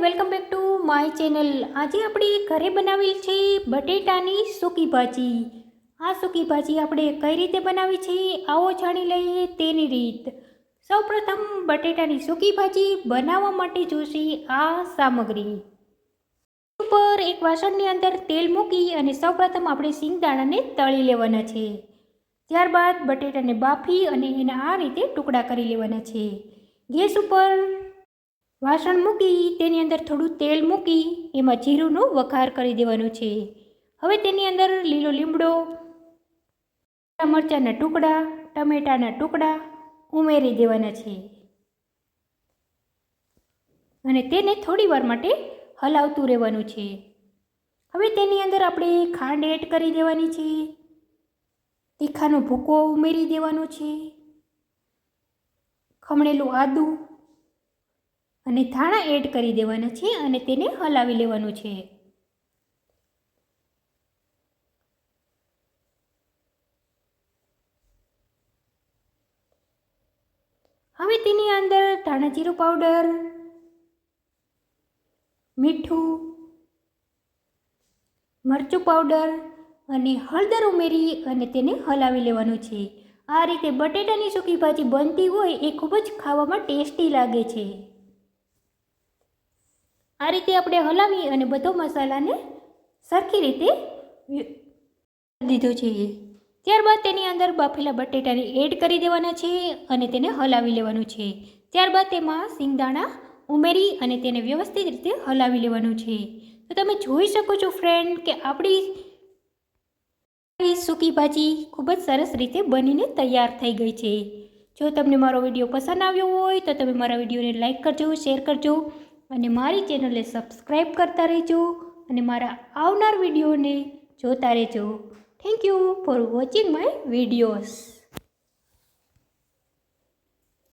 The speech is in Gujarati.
Welcome back to my channel. આજે આપણે ઘરે બનાવેલ છે બટેટાની સૂકી ભાજી। આ સૂકી ભાજી આપણે કઈ રીતે બનાવી છે આવો જાણી લઈએ તેની રીત। સૌપ્રથમ બટેટાની સૂકી ભાજી બનાવવા માટે જોશે આ સામગ્રી। ઉપર એક વાસણની અંદર તેલ મૂકી અને સૌપ્રથમ આપણે સિંગદાણાને તળી લેવાના છે। ત્યારબાદ બટેટાને બાફી અને એના આ રીતે ટુકડા કરી લેવાના છે। ગેસ ઉપર વાસણ મૂકી તેની અંદર થોડું તેલ મૂકી એમાં જીરુંનો વઘાર કરી દેવાનો છે। હવે તેની અંદર લીલો લીમડો, મરચાંના ટુકડા, ટમેટાના ટુકડા ઉમેરી દેવાના છે અને તેને થોડી વાર માટે હલાવતું રહેવાનું છે। હવે તેની અંદર આપણે ખાંડ એડ કરી દેવાની છે, તીખાનો ભૂકો ઉમેરી દેવાનો છે, ખમણેલું આદું અને ધાણા એડ કરી દેવાના છે અને તેને હલાવી લેવાનું છે। હવે તેની અંદર ધાણા જીરું પાવડર, મીઠું, મરચું પાવડર અને હળદર ઉમેરી અને તેને હલાવી લેવાનું છે। આ રીતે બટેટાની સૂકી ભાજી બનતી હોય એ ખૂબ જ ખાવામાં ટેસ્ટી લાગે છે। આ રીતે આપણે હલાવી અને બધો મસાલાને સરખી રીતે દીધો છે। ત્યારબાદ તેની અંદર બાફેલા બટેટાને એડ કરી દેવાના છે અને તેને હલાવી લેવાનું છે। ત્યારબાદ તેમાં સિંગદાણા ઉમેરી અને તેને વ્યવસ્થિત રીતે હલાવી લેવાનું છે। તો તમે જોઈ શકો છો ફ્રેન્ડ કે આપણી સૂકી ભાજી ખૂબ જ સરસ રીતે બનીને તૈયાર થઈ ગઈ છે। જો તમને મારો વિડીયો પસંદ આવ્યો હોય તો તમે મારા વિડીયોને લાઇક કરજો, શેર કરજો અને મારી ચેનલને સબસ્ક્રાઈબ કરતા રહેજો અને મારા આવનાર વિડીયોને જોતા રહેજો। Thank you for watching my videos.